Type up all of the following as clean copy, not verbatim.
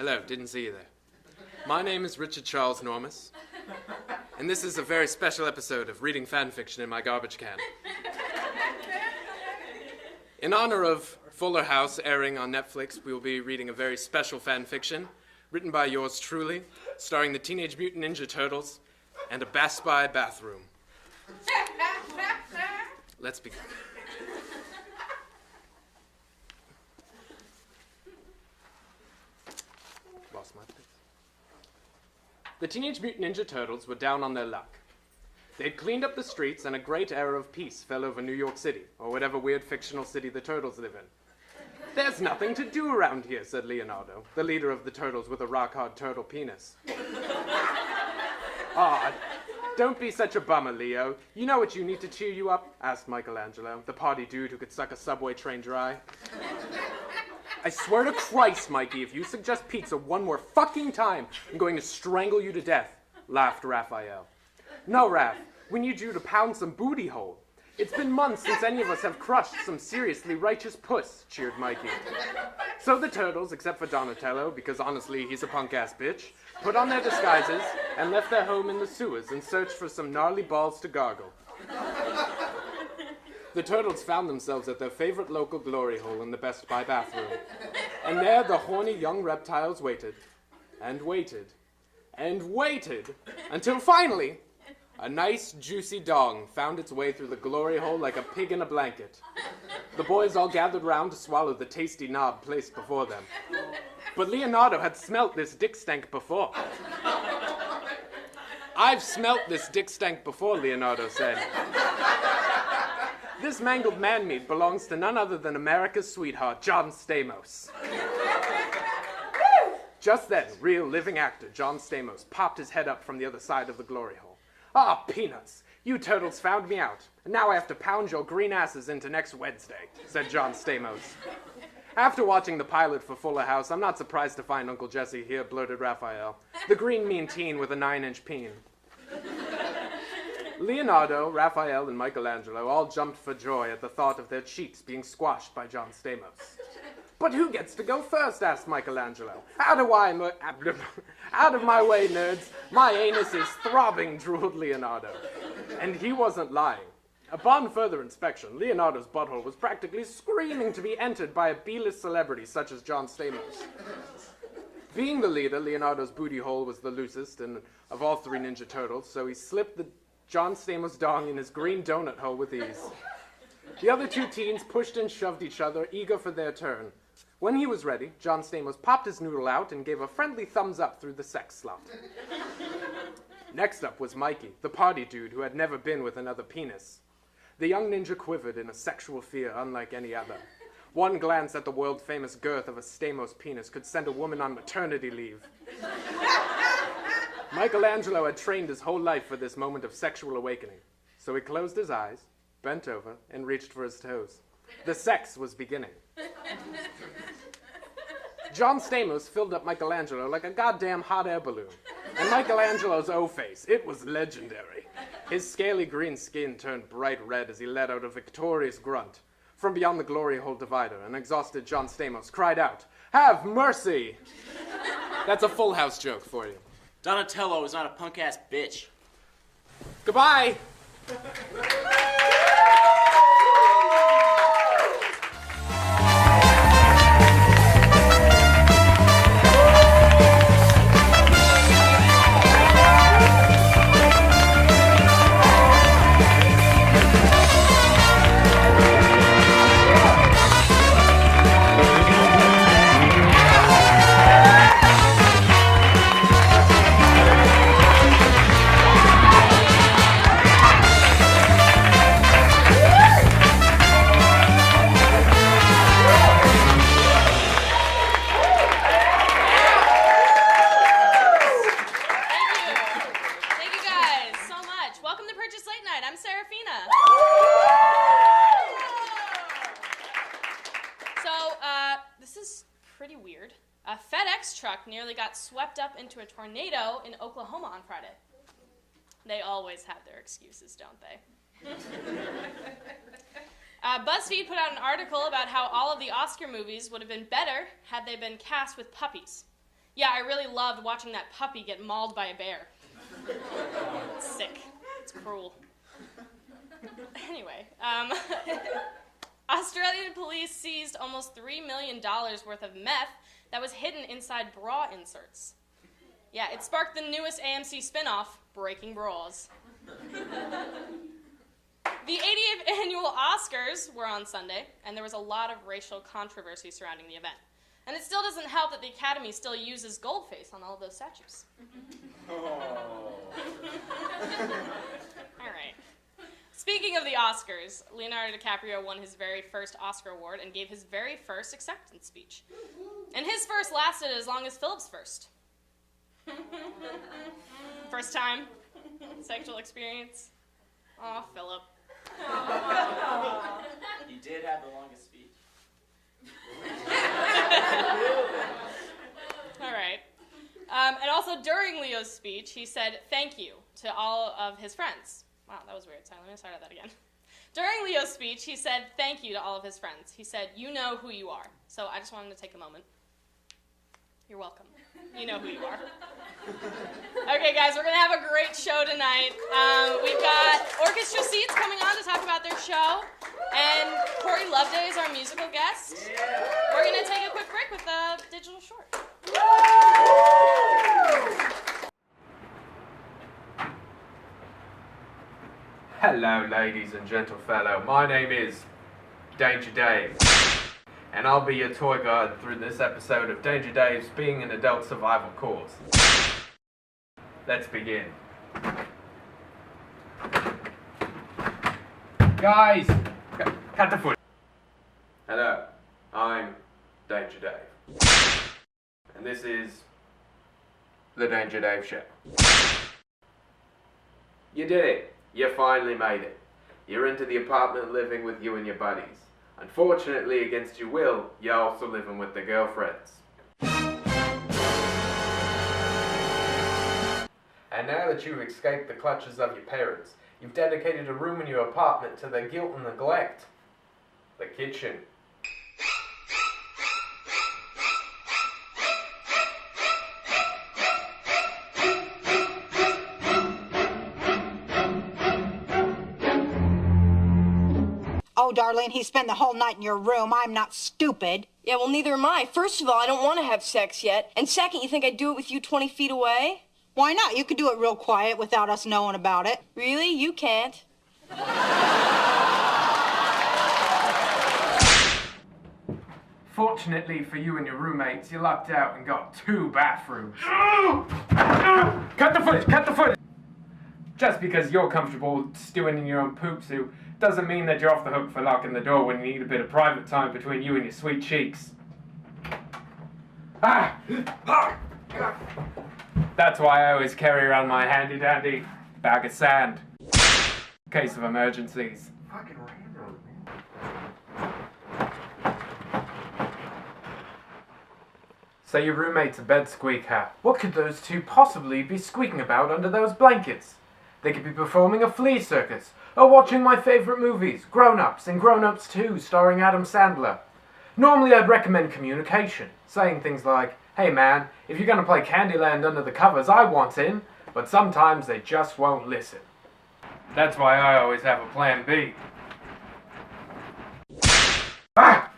Hello, didn't see you there. My name is Richard Charles Normus, and this is a very special episode of Reading Fanfiction in my garbage can. In honor of Fuller House airing on Netflix, we will be reading a very special fanfiction written by yours truly, starring the Teenage Mutant Ninja Turtles and a Best Buy bathroom. Let's begin. Lost my place. The Teenage Mutant Ninja Turtles were down on their luck. They'd cleaned up the streets and a great era of peace fell over New York City, or whatever weird fictional city the Turtles live in. "There's nothing to do around here," said Leonardo, the leader of the Turtles with a rock-hard turtle penis. "Aw, don't be such a bummer, Leo. You know what you need to cheer you up?" asked Michelangelo, the party dude who could suck a subway train dry. "I swear to Christ, Mikey, if you suggest pizza one more fucking time, I'm going to strangle you to death," laughed Raphael. "No, Raph, we need you to pound some booty hole. It's been months since any of us have crushed some seriously righteous puss," cheered Mikey. So the Turtles, except for Donatello, because honestly he's a punk-ass bitch, put on their disguises and left their home in the sewers in search for some gnarly balls to gargle. The Turtles found themselves at their favorite local glory hole in the Best Buy bathroom. And there the horny young reptiles waited, and waited, and waited, until finally, a nice, juicy dong found its way through the glory hole like a pig in a blanket. The boys all gathered round to swallow the tasty knob placed before them. But Leonardo had smelt this dick stank before. "I've smelt this dick stank before," Leonardo said. "This mangled man meat belongs to none other than America's sweetheart, John Stamos." Just then, real living actor John Stamos popped his head up from the other side of the glory hole. "Ah, peanuts, you Turtles found me out, and now I have to pound your green asses into next Wednesday," said John Stamos. "After watching the pilot for Fuller House, I'm not surprised to find Uncle Jesse here," blurted Raphael, the green mean teen with a 9-inch peen. Leonardo, Raphael, and Michelangelo all jumped for joy at the thought of their cheeks being squashed by John Stamos. "But who gets to go first?" asked Michelangelo. Out of my way, nerds. My anus is throbbing," drooled Leonardo. And he wasn't lying. Upon further inspection, Leonardo's butthole was practically screaming to be entered by a B-list celebrity such as John Stamos. Being the leader, Leonardo's booty hole was the loosest of all three Ninja Turtles, so he slipped the John Stamos dong in his green donut hole with ease. The other two teens pushed and shoved each other, eager for their turn. When he was ready, John Stamos popped his noodle out and gave a friendly thumbs up through the sex slot. Next up was Mikey, the party dude who had never been with another penis. The young ninja quivered in a sexual fear unlike any other. One glance at the world-famous girth of a Stamos penis could send a woman on maternity leave. Michelangelo had trained his whole life for this moment of sexual awakening, so he closed his eyes, bent over, and reached for his toes. The sex was beginning. John Stamos filled up Michelangelo like a goddamn hot air balloon. And Michelangelo's O-face, it was legendary. His scaly green skin turned bright red as he let out a victorious grunt. From beyond the glory hole divider, an exhausted John Stamos cried out, "Have mercy!" That's a Full House joke for you. Donatello is not a punk-ass bitch. Goodbye! Nearly got swept up into a tornado in Oklahoma on Friday. They always have their excuses, don't they? BuzzFeed put out an article about how all of the Oscar movies would have been better had they been cast with puppies. Yeah, I really loved watching that puppy get mauled by a bear. It's sick. It's cruel. Anyway, Australian police seized almost $3 million worth of meth that was hidden inside bra inserts. Yeah, it sparked the newest AMC spin-off, Breaking Bras. The 80th annual Oscars were on Sunday, and there was a lot of racial controversy surrounding the event. And it still doesn't help that the Academy still uses goldface on all of those statues. Oh. All right. Speaking of the Oscars, Leonardo DiCaprio won his very first Oscar award and gave his very first acceptance speech. And his first lasted as long as Philip's first. First time sexual experience. Aw, Philip. He did have the longest speech. All right. And also during Leo's speech, he said thank you to all of his friends. Wow, that was weird. Sorry, let me start that again. During Leo's speech, he said thank you to all of his friends. He said, you know who you are. So I just wanted to take a moment. You're welcome. You know who you are. Okay, guys, we're going to have a great show tonight. We've got Orchestra Seats coming on to talk about their show. And Corry Loveday is our musical guest. Yeah. We're going to take a quick break with a digital short. Hello, ladies and gentlefellow. My name is Danger Dave, and I'll be your tour guide through this episode of Danger Dave's Being an Adult Survival Course. Let's begin. Guys, cut the foot. Hello, I'm Danger Dave, and this is the Danger Dave Show. You did it. You finally made it. You're into the apartment living with you and your buddies. Unfortunately, against your will, you're also living with the girlfriends. And now that you've escaped the clutches of your parents, you've dedicated a room in your apartment to their guilt and neglect. The kitchen. Oh, Darlene, he spent the whole night in your room. I'm not stupid. Yeah, well, neither am I. First of all, I don't want to have sex yet. And second, you think I'd do it with you 20 feet away? Why not? You could do it real quiet without us knowing about it. Really? You can't. Fortunately for you and your roommates, you lucked out and got 2 bathrooms. Cut the footage! Cut the footage! Just because you're comfortable stewing in your own poop soup doesn't mean that you're off the hook for locking the door when you need a bit of private time between you and your sweet cheeks. That's why I always carry around my handy-dandy bag of sand. In case of emergencies. Fucking random, man. So your roommate's a bed squeaker. What could those two possibly be squeaking about under those blankets? They could be performing a flea circus, or watching my favorite movies, Grown Ups and Grown Ups 2, starring Adam Sandler. Normally I'd recommend communication, saying things like, hey man, if you're gonna play Candyland under the covers, I want in, but sometimes they just won't listen. That's why I always have a plan B. Ah!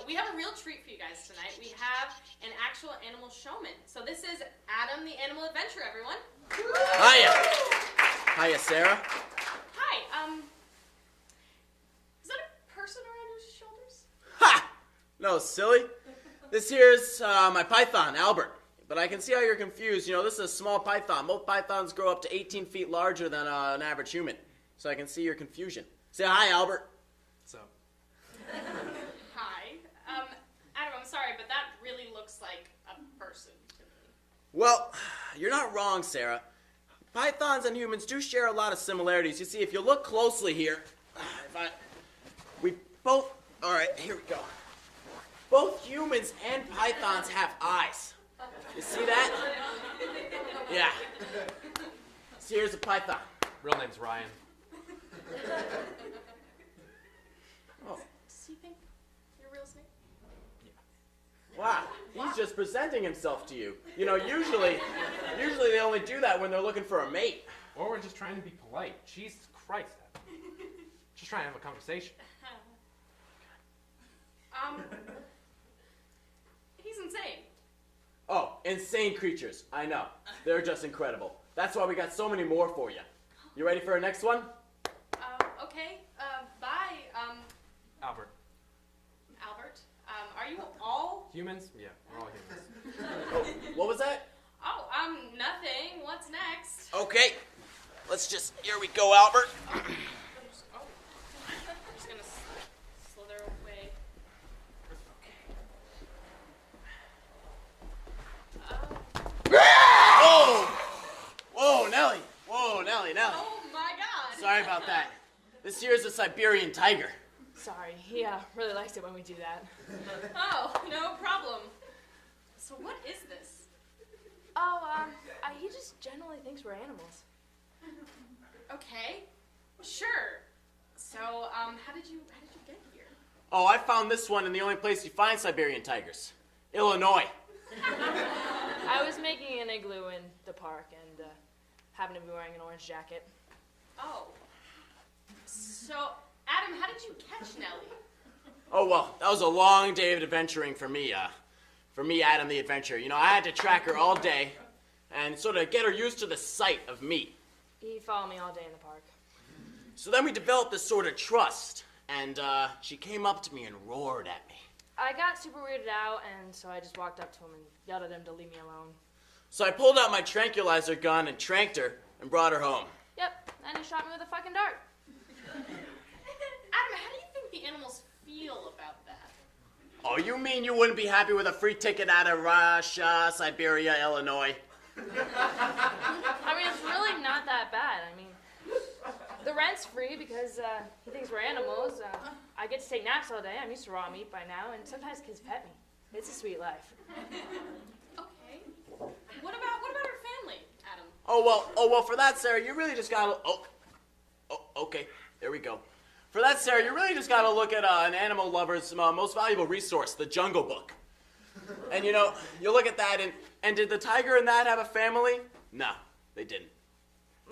We have a real treat for you guys tonight. We have an actual animal showman. So this is Adam, the animal adventurer, everyone. Hiya. Hiya, Sarah. Hi, is that a person around your shoulders? Ha! No, silly. This here's my python, Albert. But I can see how you're confused. You know, this is a small python. Most pythons grow up to 18 feet larger than an average human. So I can see your confusion. Say hi, Albert. So, Hi. Adam, I'm sorry, but that really looks like a person to me. Well, you're not wrong, Sarah. Pythons and humans do share a lot of similarities. You see, if you look closely here, all right, here we go. Both humans and pythons have eyes. You see that? Yeah. So here's a python. real name's Ryan. Oh, Does he think you're a real snake? wow. He's just presenting himself to you. You know, usually they only do that when they're looking for a mate. Or we're just trying to be polite. Jesus Christ. Just trying to have a conversation. He's insane. Oh, insane creatures. I know. They're just incredible. That's why we got so many more for you. You ready for our next one? Okay. Bye. Albert. Albert. Are you all? Humans? Yeah, we're all humans. Oh, what was that? Oh, nothing. What's next? Okay. Here we go, Albert. Oh. I'm just gonna slither away. Whoa, Nelly. Nelly. Oh my God. Sorry about that. This here's a Siberian tiger. Sorry, he really likes it when we do that. Oh, no problem. So what is this? Oh, he just generally thinks we're animals. Okay. Sure. So, how did you get here? Oh, I found this one in the only place you find Siberian tigers. Illinois. I was making an igloo in the park and happened to be wearing an orange jacket. Oh. So, Adam, how did you catch Nellie? Oh, well, that was a long day of adventuring for me, Adam the Adventurer. You know, I had to track her all day and sort of get her used to the sight of me. He followed me all day in the park. So then we developed this sort of trust, and she came up to me and roared at me. I got super weirded out, and so I just walked up to him and yelled at him to leave me alone. So I pulled out my tranquilizer gun and tranked her and brought her home. Yep, and he shot me with a fucking dart. Adam, how do you think the animals feel about that? Oh, you mean you wouldn't be happy with a free ticket out of Russia, Siberia, Illinois? I mean, it's really not that bad. I mean, the rent's free because he thinks we're animals. I get to take naps all day. I'm used to raw meat by now, and sometimes kids pet me. It's a sweet life. Okay. What about her family, Adam? Oh well, for that, Sarah, you really just gotta... Okay, there we go. For that, Sarah, you really just gotta look at an animal lover's most valuable resource, the Jungle Book. And you know, you look at that, and did the tiger and that have a family? No, they didn't.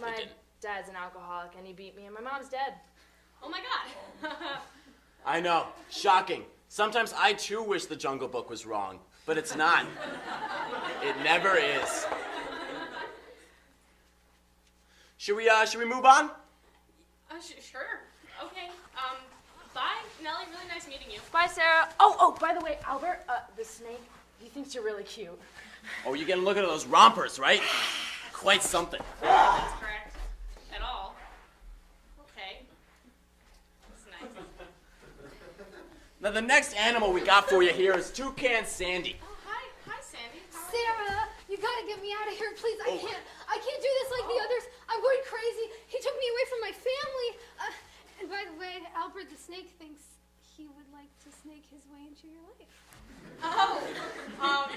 My dad's an alcoholic, and he beat me, and my mom's dead. Oh my God. I know, shocking. Sometimes I too wish the Jungle Book was wrong, but it's not. It never is. Should we move on? Sure. Okay. Bye, Nellie. Really nice meeting you. Bye, Sarah. Oh, by the way, Albert, the snake, he thinks you're really cute. Oh, you're getting a look at those rompers, right? Quite something. That's correct. At all. Okay. That's nice. Now, the next animal we got for you here is Toucan Sandy. Oh, hi, Sandy. How are you? Sarah, you gotta get me out of here, please. I can't do this like the others. I'm going crazy. He took me away from my family. And by the way, Albert the snake thinks he would like to snake his way into your life. Oh,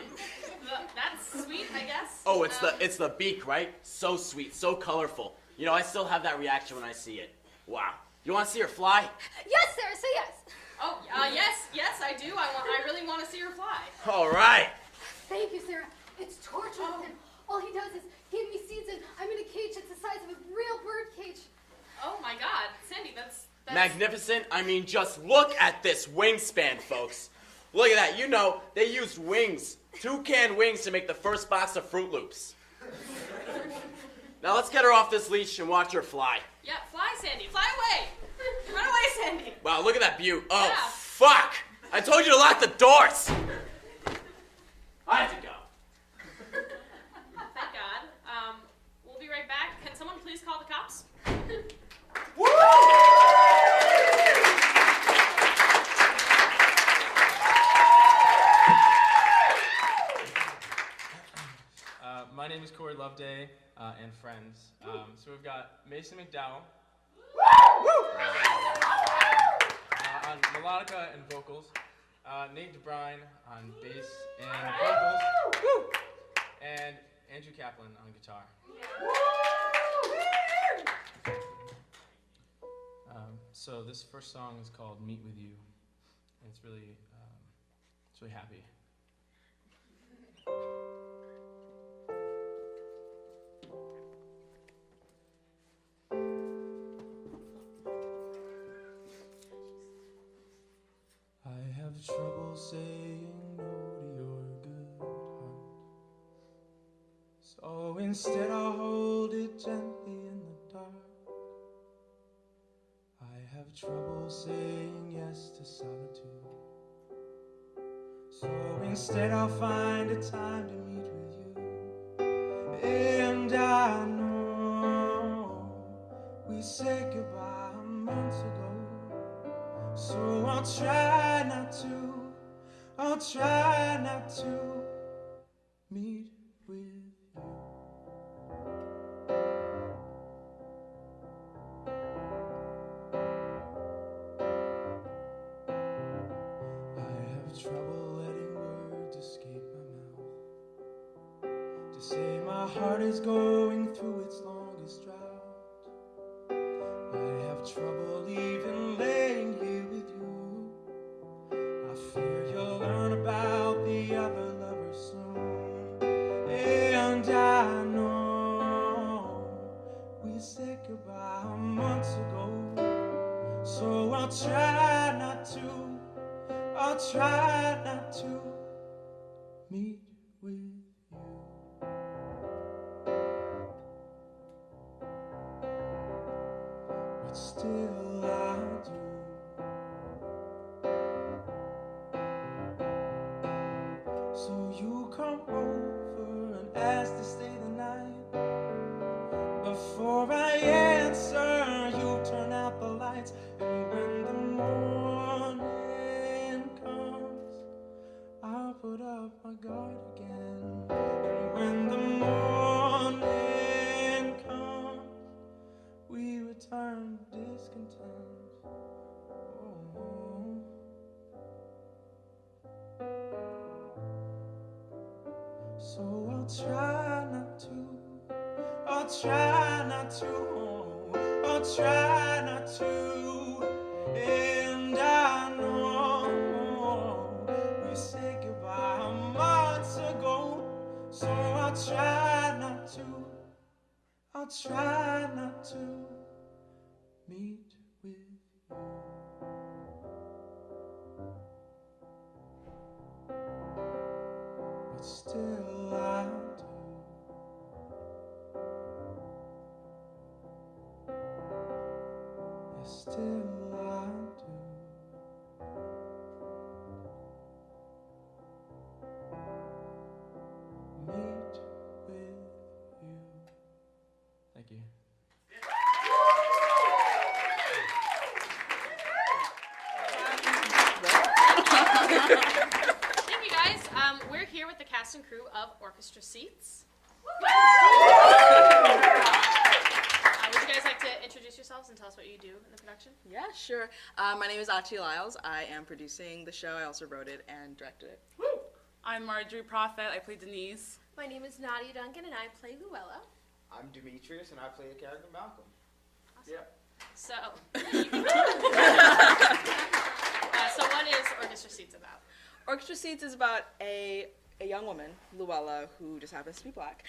that's sweet, I guess. Oh, it's the beak, right? So sweet, so colorful. You know, I still have that reaction when I see it. Wow. You want to see her fly? Yes, Sarah, say yes. Oh, yes, I do. I really want to see her fly. All right. Thank you, Sarah. It's torture with him. All he does is give me seeds and I'm in a cage that's the size of a real bird cage. Oh my God, Sandy, that's Magnificent? I mean, just look at this wingspan, folks. Look at that. You know, they used wings, toucan wings, to make the first box of Fruit Loops. Now let's get her off this leash and watch her fly. Yeah, fly, Sandy. Fly away. Run away, Sandy. Wow, look at that beaut. Oh, Yeah. fuck! I told you to lock the doors. I have to go. Thank God. We'll be right back. Can someone please call the cops? Woo! My name is Corry, Loveday, and friends. So we've got Mason McDowell on melodica and vocals, Nate DeBrine on bass and vocals, and Andrew Kaplan on guitar. So this first song is called "Meet with You," and it's really happy. I have trouble saying no to your good heart, so instead I'll hold it gently in the dark. I have trouble saying yes to solitude, so instead I'll find a time to meet with you. And I know we said goodbye months ago, so I'll try not to meet with you. I have trouble letting words escape my mouth to say my heart is going through its longest drought. I have trouble even laying here with you. I fear you'll learn about the other lovers soon. And I know we said goodbye months ago, so I'll try not to meet with you. But still I'll do. So you come over and ask to stay the night. Before I answer, you turn out the lights. And when the morning comes, I'll put up my guard again. And when the morning comes, we return to discontent. Oh. So I'll try not to and I know we said goodbye months ago, so I'll try not to meet with you. But still I'll do. Still I do. Meet with you. Thank you. Thank you, guys. We're here with the cast and crew of Orchestra Seats. Would you guys like to introduce yourselves and tell us what you do in the production? Yeah, sure. My name is Achi Lyles. I am producing the show. I also wrote it and directed it. I'm Marjorie Prophet. I play Denise. My name is Nadia Duncan, and I play Luella. I'm Demetrius, and I play the character Malcolm. Awesome. Yeah. So, so what is Orchestra Seats about? Orchestra Seats is about a young woman, Luella, who just happens to be black.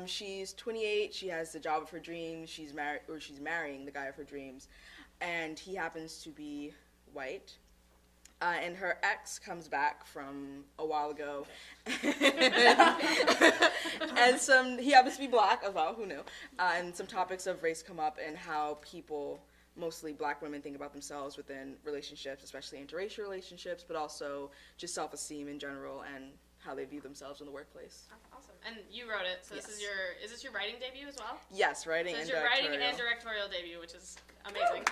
She's 28. She has the job of her dreams. She's marrying the guy of her dreams. and he happens to be white. And her ex comes back from a while ago, and he happens to be black as well, who knew? And some topics of race come up and how people, mostly black women, think about themselves within relationships, especially interracial relationships, but also just self-esteem in general and how they view themselves in the workplace. Awesome. And you wrote it, so Yes. is this your writing debut as well? Yes, writing so and your directorial. writing and directorial debut, which is amazing.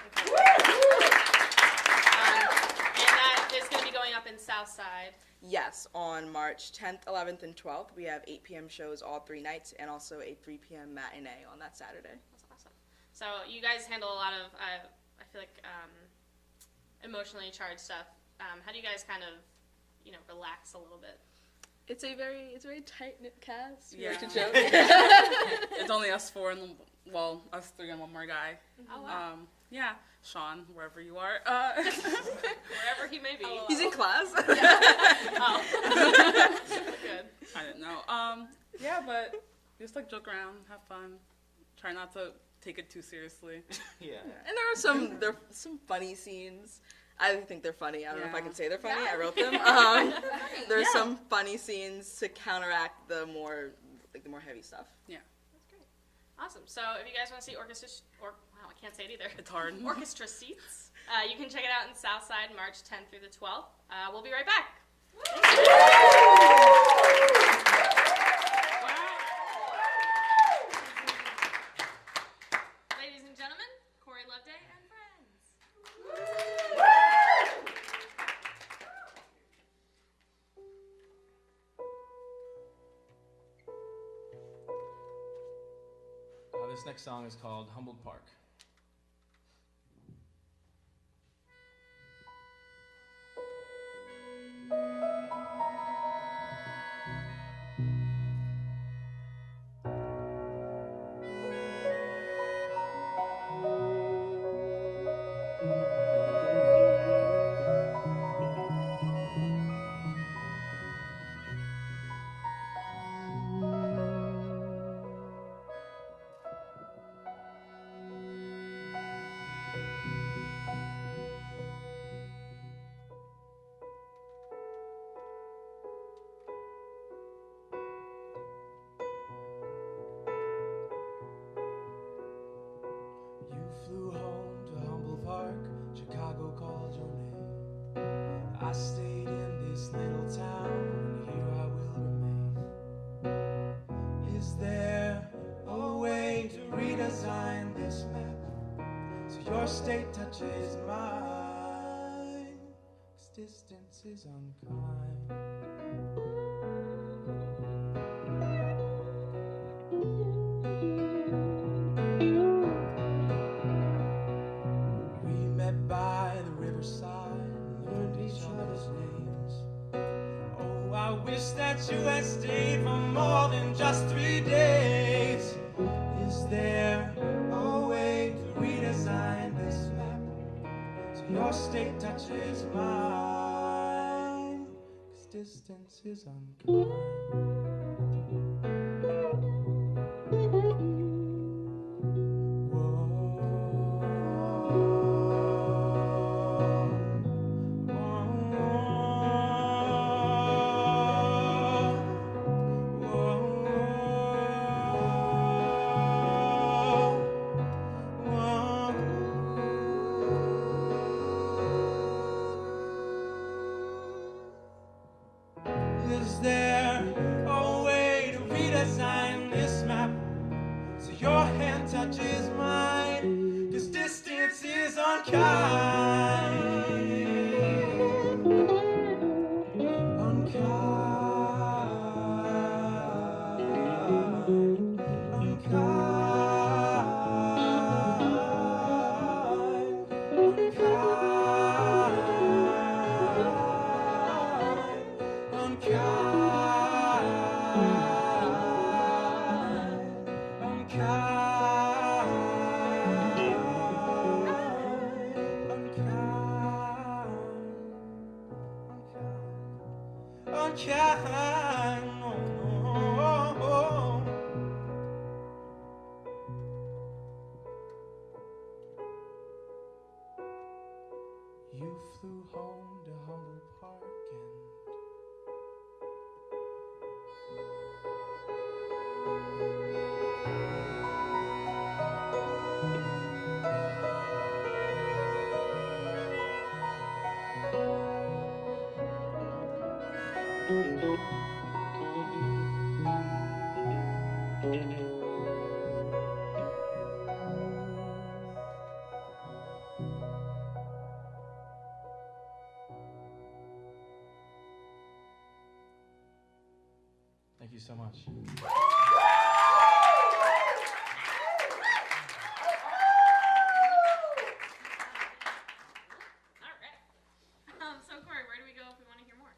And that is going to be going up in Southside. Yes, on March 10th, 11th, and 12th. We have 8 p.m. shows all 3 nights, and also a 3 p.m. matinee on that Saturday. That's awesome. So you guys handle a lot of, I feel like, emotionally charged stuff. How do you guys kind of, relax a little bit? It's a very tight-knit cast. Yeah. We like to joke. It's only us 4 and, us 3 and one more guy. Oh, wow. Yeah, Sean, wherever you are. Wherever he may be. He's in class. Oh. Good. I didn't know. Yeah, but just joke around, have fun. Try not to take it too seriously. Yeah. And there are some funny scenes. I think they're funny. I don't know if I can say they're funny. Yeah. I wrote them. There's some funny scenes to counteract the more heavy stuff. Yeah. That's great. Awesome. So if you guys want to see wow, I can't say it either. It's hard. Orchestra Seats. You can check it out in Southside, March 10th through the 12th. We'll be right back. Ladies and gentlemen, Corry, Loveday, and friends. This next song is called Humboldt Park. Flew home to Humboldt Park, Chicago called your name. I stayed in this little town, and here I will remain. Is there a way to redesign this map so your state touches mine? 'Cause distance is unkind. By the riverside, learned each other's names. Oh, I wish that you had stayed for more than just 3 days. Is there a way to redesign this map so your state touches mine? 'Cause distance is unkind. Is there a way to redesign this map so your hand touches mine? 'Cause distance is unkind. Thank you so much. So Corey, where do we go if we want to hear more?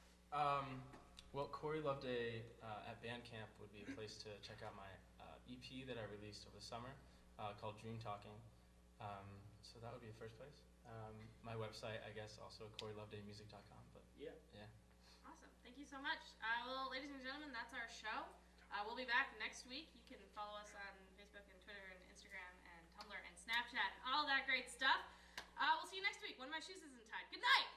Well, Corry Loveday at Bandcamp would be a place to check out my EP that I released over the summer called Dream Talking. So that would be the first place. My website, I guess, also CorryLovedayMusic.com. But yeah. Awesome. Thank you so much. Well, ladies and gentlemen, that's our show. We'll be back next week. You can follow us on Facebook and Twitter and Instagram and Tumblr and Snapchat and all that great stuff. We'll see you next week when my shoes isn't tied. Good night!